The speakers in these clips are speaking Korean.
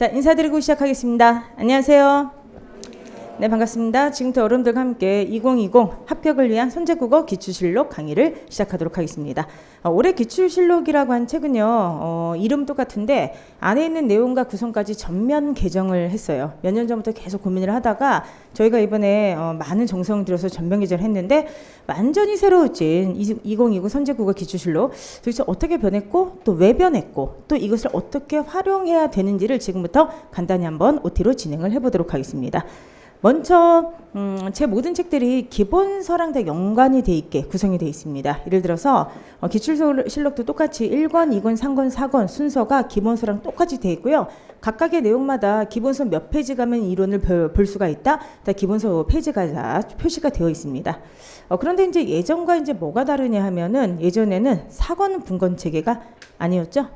자, 인사드리고 시작하겠습니다. 안녕하세요. 네, 반갑습니다. 지금부터 여러분들과 함께 2020 합격을 위한 선제국어 기출실록 강의를 시작하도록 하겠습니다. 올해 기출실록이라고 한 책은요, 이름 똑같은데 안에 있는 내용과 구성까지 전면 개정을 했어요. 몇 년 전부터 계속 고민을 하다가 저희가 이번에 많은 정성을 들여서 전면 개정을 했는데 완전히 새로워진 2020 선제국어 기출실록, 도대체 어떻게 변했고 또 왜 변했고 또 이것을 어떻게 활용해야 되는지를 지금부터 간단히 한번 OT로 진행을 해보도록 하겠습니다. 먼저 제 모든 책들이 기본서랑 다 연관이 돼 있게 구성이 되어 있습니다. 예를 들어서 기출실록도 똑같이 1권, 2권, 3권, 4권 순서가 기본서랑 똑같이 되어 있고요. 각각의 내용마다 기본서 몇 페이지 가면 이론을 볼 수가 있다. 다 기본서 페이지가 다 표시가 되어 있습니다. 그런데 이제 예전과 이제 뭐가 다르냐 하면은 예전에는 4권 분권 체계가 아니었죠.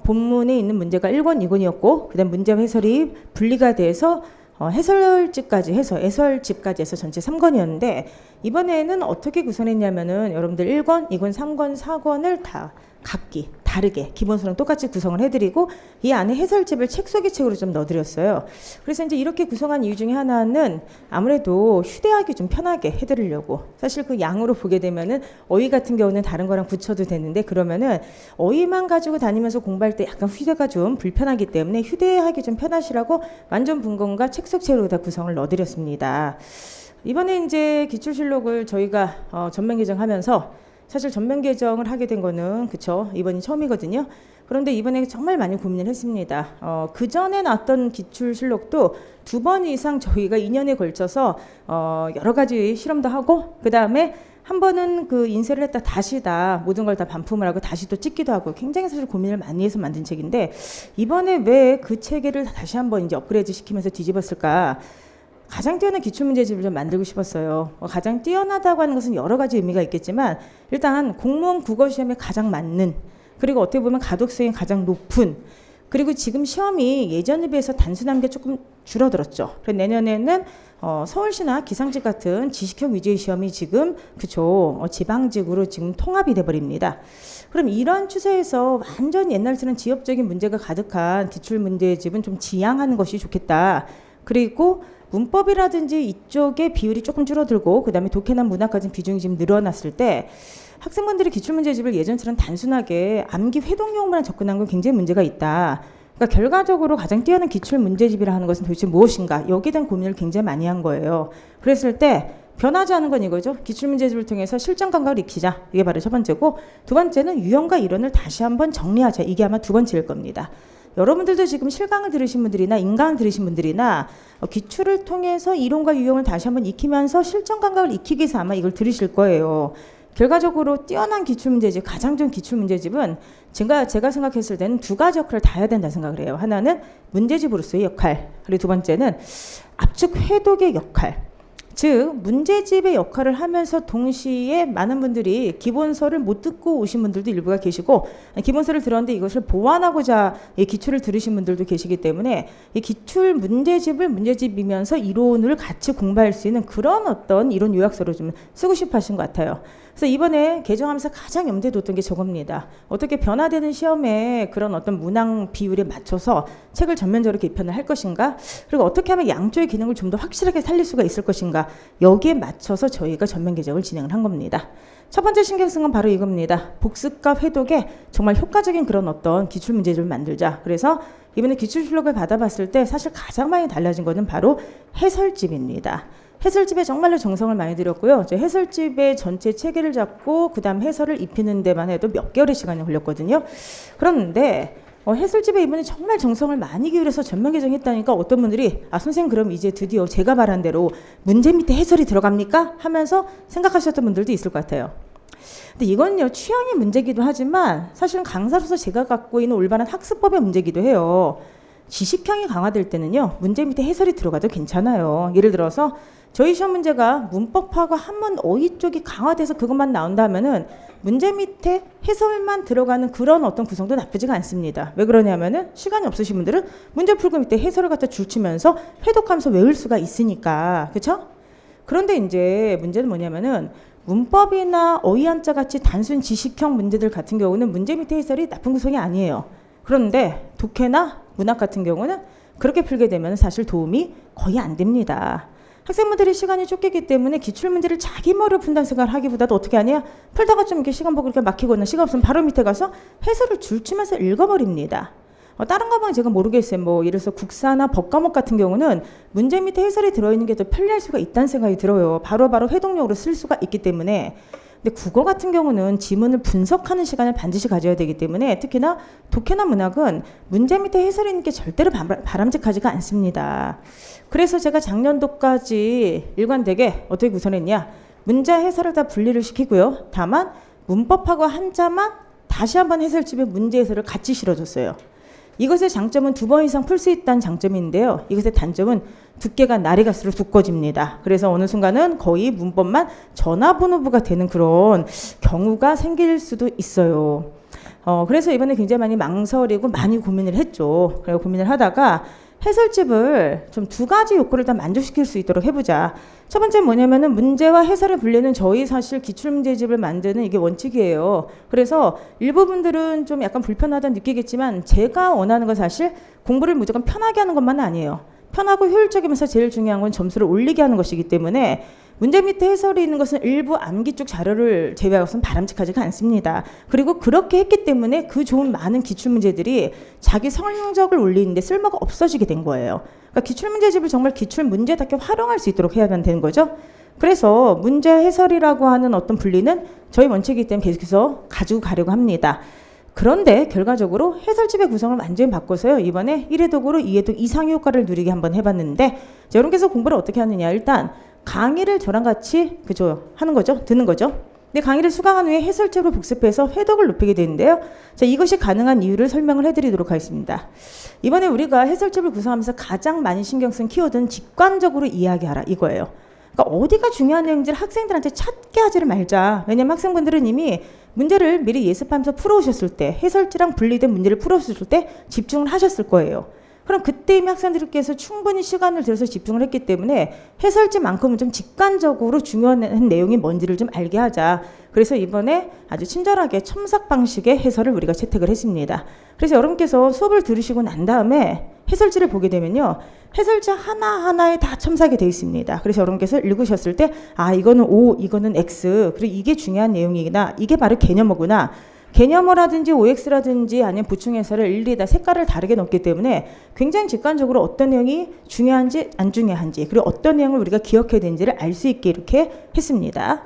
본문에 있는 문제가 1권, 2권이었고 그다음 문제 해설이 분리가 돼서 해설집까지 해서 전체 3권이었는데 이번에는 어떻게 구성했냐면은 여러분들 1권, 2권, 3권, 4권을 다 각기 다르게 기본서랑 똑같이 구성을 해드리고 이 안에 해설집을 책 속의 책으로 좀 넣어드렸어요. 그래서 이제 이렇게 구성한 이유 중에 하나는 아무래도 휴대하기 좀 편하게 해드리려고. 사실 그 양으로 보게 되면은 어휘 같은 경우는 다른 거랑 붙여도 되는데 그러면은 어휘만 가지고 다니면서 공부할 때 약간 휴대가 좀 불편하기 때문에 휴대하기 좀 편하시라고 완전 분권과 책 속 책으로 다 구성을 넣어드렸습니다. 이번에 이제 기출실록을 저희가 전면 개정하면서 사실 전면 개정을 하게 된 거는 그쵸, 이번이 처음이거든요. 그런데 이번에 정말 많이 고민을 했습니다. 그 전에 나왔던 기출실록도 2번 이상 저희가 2년에 걸쳐서 여러 가지 실험도 하고 그 다음에 한 번은 그 인쇄를 했다 다시 다 모든 걸 다 반품을 하고 다시 또 찍기도 하고 굉장히 사실 고민을 많이 해서 만든 책인데 이번에 왜 그 체계를 다시 한번 이제 업그레이드 시키면서 뒤집었을까? 가장 뛰어난 기출문제집을 좀 만들고 싶었어요. 가장 뛰어나다고 하는 것은 여러 가지 의미가 있겠지만 일단 공무원 국어시험에 가장 맞는, 그리고 어떻게 보면 가독성이 가장 높은, 그리고 지금 시험이 예전에 비해서 단순한 게 조금 줄어들었죠. 그래서 내년에는 서울시나 기상직 같은 지식형 위주의 시험이 지금 지방직으로 지금 통합이 돼버립니다. 그럼 이런 추세에서 완전 옛날처럼 지역적인 문제가 가득한 기출문제집은 좀 지양하는 것이 좋겠다. 그리고 문법이라든지 이쪽의 비율이 조금 줄어들고 그 다음에 독해나 문학 같은 비중이 지금 늘어났을 때 학생분들이 기출문제집을 예전처럼 단순하게 암기 회동용만 접근한 건 굉장히 문제가 있다. 그러니까 결과적으로 가장 뛰어난 기출문제집이라 하는 것은 도대체 무엇인가? 여기에 대한 고민을 굉장히 많이 한 거예요. 그랬을 때 변하지 않은 건 이거죠. 기출문제집을 통해서 실전 감각을 익히자. 이게 바로 첫 번째고, 두 번째는 유형과 이론을 다시 한번 정리하자. 이게 아마 두 번째일 겁니다. 여러분들도 지금 실강을 들으신 분들이나 인강을 들으신 분들이나 기출을 통해서 이론과 유형을 다시 한번 익히면서 실전 감각을 익히기 위해서 아마 이걸 들으실 거예요. 결과적으로 뛰어난 기출문제집, 가장 좋은 기출문제집은 제가 생각했을 때는 두 가지 역할을 다 해야 된다 생각을 해요. 하나는 문제집으로서의 역할, 그리고 두 번째는 압축 회독의 역할. 즉 문제집의 역할을 하면서 동시에 많은 분들이 기본서를 못 듣고 오신 분들도 일부가 계시고 기본서를 들었는데 이것을 보완하고자 이 기출을 들으신 분들도 계시기 때문에 이 기출 문제집을 문제집이면서 이론을 같이 공부할 수 있는 그런 어떤 이론 요약서를 좀 쓰고 싶어 하신 것 같아요. 그래서 이번에 개정하면서 가장 염두에 뒀던 게 저겁니다. 어떻게 변화되는 시험에 그런 어떤 문항 비율에 맞춰서 책을 전면적으로 개편을 할 것인가, 그리고 어떻게 하면 양쪽의 기능을 좀 더 확실하게 살릴 수가 있을 것인가, 여기에 맞춰서 저희가 전면 개정을 진행을 한 겁니다. 첫 번째 신경 쓴 건 바로 이겁니다. 복습과 회독에 정말 효과적인 그런 어떤 기출문제집을 만들자. 그래서 이번에 기출실록을 받아봤을 때 사실 가장 많이 달라진 거는 바로 해설집입니다. 해설집에 정말로 정성을 많이 들였고요. 해설집의 전체 체계를 잡고 그 다음 해설을 입히는 데만 해도 몇 개월의 시간이 걸렸거든요. 그런데 해설집에 이번에 정말 정성을 많이 기울여서 전면 개정했다니까 어떤 분들이 선생님 그럼 이제 드디어 제가 말한 대로 문제 밑에 해설이 들어갑니까? 하면서 생각하셨던 분들도 있을 것 같아요. 근데 이건요 취향의 문제기도 하지만 사실은 강사로서 제가 갖고 있는 올바른 학습법의 문제기도 해요. 지식형이 강화될 때는요 문제 밑에 해설이 들어가도 괜찮아요. 예를 들어서 저희 시험 문제가 문법하고 한문 어휘 쪽이 강화돼서 그것만 나온다 하면은 문제 밑에 해설만 들어가는 그런 어떤 구성도 나쁘지가 않습니다. 왜 그러냐면은 시간이 없으신 분들은 문제 풀고 밑에 해설을 갖다 줄치면서 회독하면서 외울 수가 있으니까. 그렇죠? 그런데 이제 문제는 뭐냐면은 문법이나 어휘 한자 같이 단순 지식형 문제들 같은 경우는 문제 밑에 해설이 나쁜 구성이 아니에요. 그런데 독해나 문학 같은 경우는 그렇게 풀게 되면 사실 도움이 거의 안 됩니다. 학생분들이 시간이 쫓기기 때문에 기출문제를 자기 머리로 푼다는 생각을 하기보다도 어떻게 하냐? 풀다가 좀 이렇게 시간 보고 이렇게 막히거나 시간 없으면 바로 밑에 가서 해설을 줄치면서 읽어버립니다. 다른 과목은 제가 모르겠어요. 뭐 예를 들어서 국사나 법 과목 같은 경우는 문제 밑에 해설이 들어있는 게 더 편리할 수가 있다는 생각이 들어요. 바로바로 회동력으로 쓸 수가 있기 때문에. 근데 국어 같은 경우는 지문을 분석하는 시간을 반드시 가져야 되기 때문에 특히나 독해나 문학은 문제 밑에 해설이 있는 게 절대로 바람직하지가 않습니다. 그래서 제가 작년도까지 일관되게 어떻게 구성했냐? 문제 해설을 다 분리를 시키고요. 다만 문법하고 한자만 다시 한번 해설집에 문제 해설을 같이 실어줬어요. 이것의 장점은 2번 이상 풀 수 있다는 장점인데요. 이것의 단점은 두께가 날이 갈수록 두꺼워집니다. 그래서 어느 순간은 거의 문법만 전화번호부가 되는 그런 경우가 생길 수도 있어요. 그래서 이번에 굉장히 많이 망설이고 많이 고민을 했죠. 그래서 고민을 하다가 해설집을 좀 2가지 요건을 다 만족시킬 수 있도록 해보자. 첫 번째 뭐냐면은 문제와 해설을 분리는 저희 사실 기출문제집을 만드는 이게 원칙이에요. 그래서 일부분들은 좀 약간 불편하다 느끼겠지만 제가 원하는 건 사실 공부를 무조건 편하게 하는 것만은 아니에요. 편하고 효율적이면서 제일 중요한 건 점수를 올리게 하는 것이기 때문에 문제 밑에 해설이 있는 것은 일부 암기 쪽 자료를 제외하고서는 바람직하지가 않습니다. 그리고 그렇게 했기 때문에 그 좋은 많은 기출문제들이 자기 성적을 올리는데 쓸모가 없어지게 된 거예요. 그러니까 기출문제집을 정말 기출문제답게 활용할 수 있도록 해야만 되는 거죠. 그래서 문제 해설이라고 하는 어떤 분리는 저희 원칙이기 때문에 계속해서 가지고 가려고 합니다. 그런데 결과적으로 해설집의 구성을 완전히 바꿔서요. 이번에 1회 독으로 2회 독 이상의 효과를 누리게 한번 해봤는데 여러분께서 공부를 어떻게 하느냐. 일단 강의를 저랑 같이 하는 거죠. 듣는 거죠. 근데 강의를 수강한 후에 해설집으로 복습해서 회독을 높이게 되는데요. 자, 이것이 가능한 이유를 설명을 해드리도록 하겠습니다. 이번에 우리가 해설집을 구성하면서 가장 많이 신경 쓴 키워드는 직관적으로 이야기하라 이거예요. 그러니까 어디가 중요한 내용인지를 학생들한테 찾게 하지를 말자. 왜냐면 학생분들은 이미 문제를 미리 예습하면서 풀어오셨을 때 해설지랑 분리된 문제를 풀어오셨을 때 집중을 하셨을 거예요. 그럼 그때 이미 학생들께서 충분히 시간을 들여서 집중을 했기 때문에 해설지만큼은 좀 직관적으로 중요한 내용이 뭔지를 좀 알게 하자. 그래서 이번에 아주 친절하게 첨삭 방식의 해설을 우리가 채택을 했습니다. 그래서 여러분께서 수업을 들으시고 난 다음에 해설지를 보게 되면요. 해설지 하나하나에 다 첨삭이 되어 있습니다. 그래서 여러분께서 읽으셨을 때 이거는 O, 이거는 X, 그리고 이게 중요한 내용이구나. 이게 바로 개념어구나. 개념어라든지 OX라든지 아니면 보충해설을 일일이 다 색깔을 다르게 넣기 때문에 굉장히 직관적으로 어떤 내용이 중요한지 안 중요한지 그리고 어떤 내용을 우리가 기억해야 되는지를 알 수 있게 이렇게 했습니다.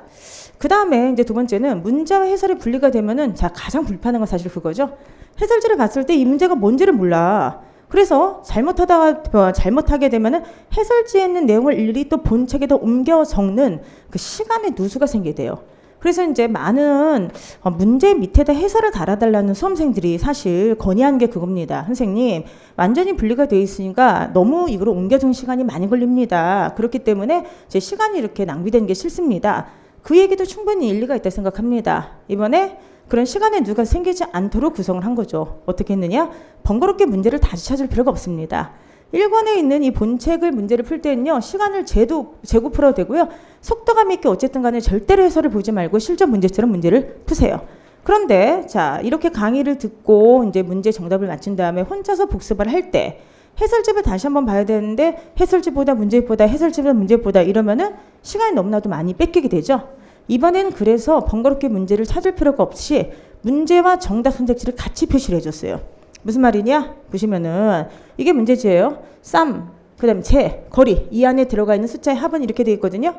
그 다음에 이제 2번째는 문제와 해설이 분리가 되면은 가장 불편한 건 사실 그거죠. 해설지를 봤을 때 이 문제가 뭔지를 몰라. 그래서 잘못하게 되면은 해설지에 있는 내용을 일일이 또 본책에다 옮겨 적는 그 시간의 누수가 생기게 돼요. 그래서 이제 많은 문제 밑에다 해설을 달아달라는 수험생들이 사실 건의하는 게 그겁니다. 선생님, 완전히 분리가 돼 있으니까 너무 이걸 옮겨주는 시간이 많이 걸립니다. 그렇기 때문에 제 시간이 이렇게 낭비되는 게 싫습니다. 그 얘기도 충분히 일리가 있다 생각합니다. 이번에 그런 시간의 누가 생기지 않도록 구성을 한 거죠. 어떻게 했느냐? 번거롭게 문제를 다시 찾을 필요가 없습니다. 1권에 있는 이 본책을 문제를 풀 때는요. 시간을 재고 풀어도 되고요. 속도감 있게 어쨌든 간에 절대로 해설을 보지 말고 실전 문제처럼 문제를 푸세요. 그런데 이렇게 강의를 듣고 이제 문제 정답을 맞춘 다음에 혼자서 복습을 할 때 해설집을 다시 한번 봐야 되는데 해설집보다 문제보다 해설집보다 문제보다 이러면은 시간이 너무나도 많이 뺏기게 되죠. 이번에는 그래서 번거롭게 문제를 찾을 필요가 없이 문제와 정답 선택지를 같이 표시를 해줬어요. 무슨 말이냐? 보시면은 이게 문제지예요. 쌈, 그 다음에 재, 거리 이 안에 들어가 있는 숫자의 합은 이렇게 되어 있거든요.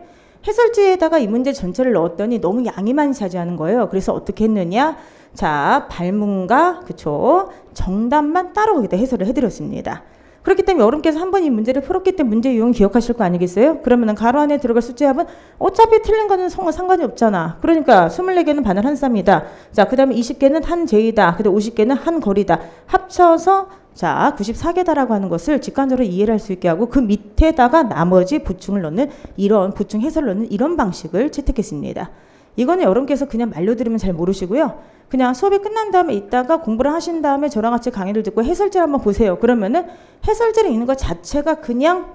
해설지에다가 이 문제 전체를 넣었더니 너무 양이 많이 차지하는 거예요. 그래서 어떻게 했느냐? 발문과 정답만 따로 거기다 해설을 해드렸습니다. 그렇기 때문에 여러분께서 한 번 이 문제를 풀었기 때문에 문제 유형 기억하실 거 아니겠어요? 그러면은 가로 안에 들어갈 숫자의 합은 어차피 틀린 거는 상관이 없잖아. 그러니까 24개는 바늘 한 쌈이다. 그 다음에 20개는 한 제이다. 그 다음에 50개는 한 거리다. 합쳐서 94개다라고 하는 것을 직관적으로 이해를 할 수 있게 하고 그 밑에다가 나머지 보충을 넣는 보충 해설을 넣는 이런 방식을 채택했습니다. 이거는 여러분께서 그냥 말로 들으면 잘 모르시고요. 그냥 수업이 끝난 다음에 이따가 공부를 하신 다음에 저랑 같이 강의를 듣고 해설지를 한번 보세요. 그러면은 해설지에 있는 것 자체가 그냥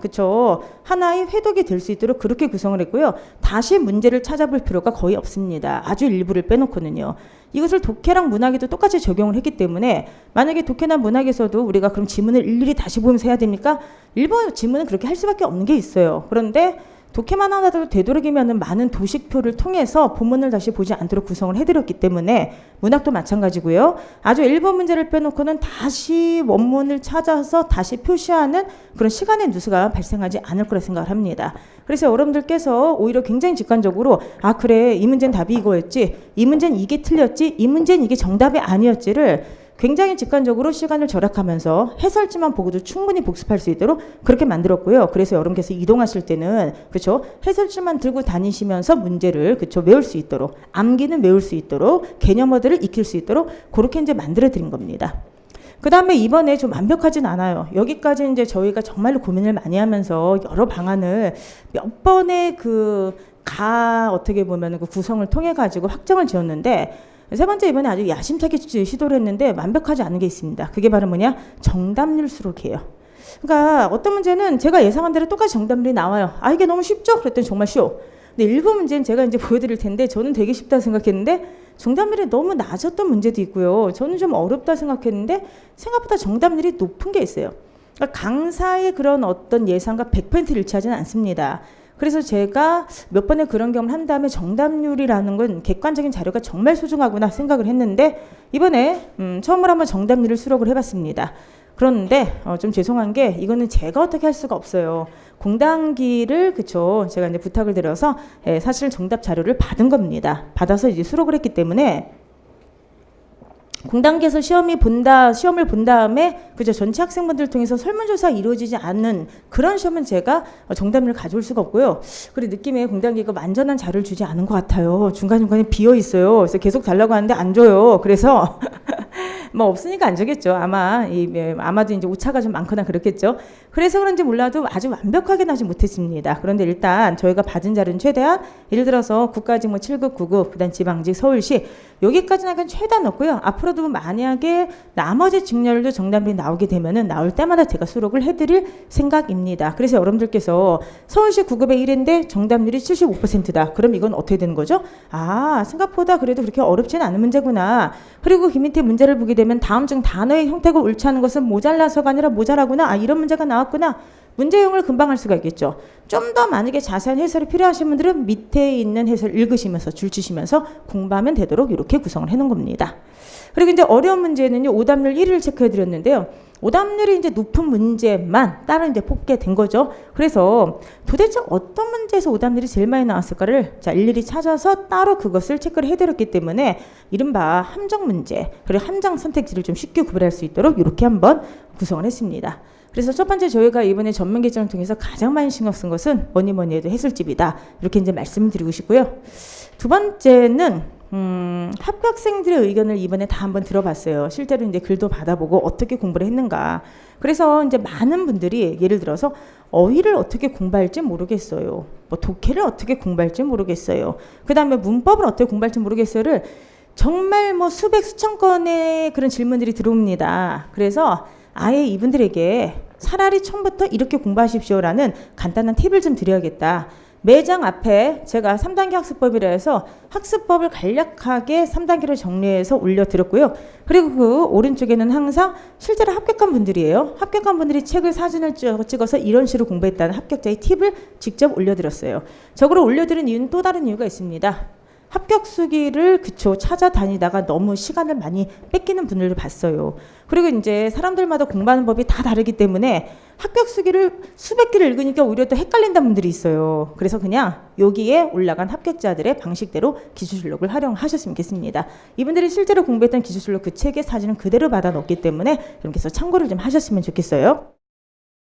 하나의 회독이 될 수 있도록 그렇게 구성을 했고요. 다시 문제를 찾아볼 필요가 거의 없습니다. 아주 일부를 빼놓고는요. 이것을 독해랑 문학에도 똑같이 적용을 했기 때문에 만약에 독해나 문학에서도 우리가 그럼 지문을 일일이 다시 보면서 해야 됩니까? 일본 지문은 그렇게 할 수밖에 없는 게 있어요. 그런데 독해만 하나도 되도록이면 많은 도식표를 통해서 본문을 다시 보지 않도록 구성을 해드렸기 때문에 문학도 마찬가지고요. 아주 일본 문제를 빼놓고는 다시 원문을 찾아서 다시 표시하는 그런 시간의 누수가 발생하지 않을 거라 생각을 합니다. 그래서 여러분들께서 오히려 굉장히 직관적으로 아 그래 이 문제는 답이 이거였지, 이 문제는 이게 틀렸지, 이 문제는 이게 정답이 아니었지를 굉장히 직관적으로 시간을 절약하면서 해설지만 보고도 충분히 복습할 수 있도록 그렇게 만들었고요. 그래서 여러분께서 이동하실 때는 그렇죠? 해설지만 들고 다니시면서 문제를 그렇죠? 외울 수 있도록, 암기는 외울 수 있도록, 개념어들을 익힐 수 있도록 그렇게 이제 만들어 드린 겁니다. 그 다음에 이번에 좀 완벽하진 않아요. 여기까지 이제 저희가 정말로 고민을 많이 하면서 여러 방안을 몇 번의 어떻게 보면 그 구성을 통해 가지고 확정을 지었는데 세 번째 이번에 아주 야심차게 시도를 했는데 완벽하지 않은 게 있습니다. 그게 바로 뭐냐? 정답률 수록이에요. 그러니까 어떤 문제는 제가 예상한 대로 똑같이 정답률이 나와요. 아 이게 너무 쉽죠? 그랬더니 정말 쉬워. 근데 일부 문제는 제가 이제 보여드릴 텐데 저는 되게 쉽다 생각했는데 정답률이 너무 낮았던 문제도 있고요. 저는 좀 어렵다 생각했는데 생각보다 정답률이 높은 게 있어요. 그러니까 강사의 그런 어떤 예상과 100% 일치하지는 않습니다. 그래서 제가 몇 번의 그런 경험을 한 다음에 정답률이라는 건 객관적인 자료가 정말 소중하구나 생각을 했는데 이번에 처음으로 한번 정답률을 수록을 해봤습니다. 그런데 좀 죄송한 게 이거는 제가 어떻게 할 수가 없어요. 공단기를 그쵸 제가 이제 부탁을 드려서 사실 정답 자료를 받은 겁니다. 받아서 이제 수록을 했기 때문에 공단기에서 시험을 본 다음에 그죠 전체 학생분들 통해서 설문조사 이루어지지 않는 그런 시험은 제가 정답률을 가져올 수가 없고요. 그리고 느낌에 공단기가 완전한 자료를 주지 않은 것 같아요. 중간중간에 비어 있어요. 그래서 계속 달라고 하는데 안 줘요. 그래서 뭐 없으니까 안 주겠죠. 아마도 이제 오차가 좀 많거나 그렇겠죠. 그래서 그런지 몰라도 아주 완벽하게는 하지 못했습니다. 그런데 일단 저희가 받은 자료는 최대한 예를 들어서 국가직 뭐 7급, 9급, 그다음 지방직, 서울시 여기까지는 약간 최대한 넣고요. 앞으로도 만약에 나머지 직렬도 정답이 나오게 되면은 나올 때마다 제가 수록을 해드릴 생각입니다. 그래서 여러분들께서 서울시 9급의 1인데 정답률이 75%다. 그럼 이건 어떻게 되는 거죠? 아 생각보다 그래도 그렇게 어렵지는 않은 문제구나. 그리고 그 밑에 문제를 보게 되면 다음 중 단어의 형태가 옳지 않은 것은 모자라서가 아니라 모자라구나. 아 이런 문제가 나왔구나. 문제용을 금방 할 수가 있겠죠. 좀 더 만약에 자세한 해설이 필요하신 분들은 밑에 있는 해설 읽으시면서 줄 치시면서 공부하면 되도록 이렇게 구성을 해놓은 겁니다. 그리고 이제 어려운 문제는요. 오답률 1위를 체크해 드렸는데요. 오답률이 이제 높은 문제만 따로 이제 뽑게 된 거죠. 그래서 도대체 어떤 문제에서 오답률이 제일 많이 나왔을까를 자 일일이 찾아서 따로 그것을 체크를 해드렸기 때문에 이른바 함정 문제 그리고 함정 선택지를 좀 쉽게 구별할 수 있도록 이렇게 한번 구성을 했습니다. 그래서 첫 번째 저희가 이번에 전면 개정을 통해서 가장 많이 신경 쓴 것은 뭐니 해도 해설집이다. 이렇게 이제 말씀을 드리고 싶고요. 두 번째는 합격생들의 의견을 이번에 다 한번 들어봤어요. 실제로 이제 글도 받아보고 어떻게 공부를 했는가. 그래서 이제 많은 분들이 예를 들어서 어휘를 어떻게 공부할지 모르겠어요. 뭐 독해를 어떻게 공부할지 모르겠어요. 그 다음에 문법을 어떻게 공부할지 모르겠어요를 정말 뭐 수백 수천 건의 그런 질문들이 들어옵니다. 그래서 아예 이분들에게 차라리 처음부터 이렇게 공부하십시오라는 간단한 팁을 좀 드려야겠다. 매장 앞에 제가 3단계 학습법이라 해서 학습법을 간략하게 3단계로 정리해서 올려드렸고요. 그리고 그 오른쪽에는 항상 실제로 합격한 분들이에요. 합격한 분들이 책을 사진을 찍어서 이런 식으로 공부했다는 합격자의 팁을 직접 올려드렸어요. 저거를 올려드린 이유는 또 다른 이유가 있습니다. 합격 수기를 찾아다니다가 너무 시간을 많이 뺏기는 분들을 봤어요. 그리고 이제 사람들마다 공부하는 법이 다 다르기 때문에 합격 수기를 수백 개를 읽으니까 오히려 또 헷갈린다는 분들이 있어요. 그래서 그냥 여기에 올라간 합격자들의 방식대로 기출실록을 활용하셨으면 좋겠습니다. 이분들이 실제로 공부했던 기출실록 그 책의 사진은 그대로 받아 넣었기 때문에 여러분께서 참고를 좀 하셨으면 좋겠어요.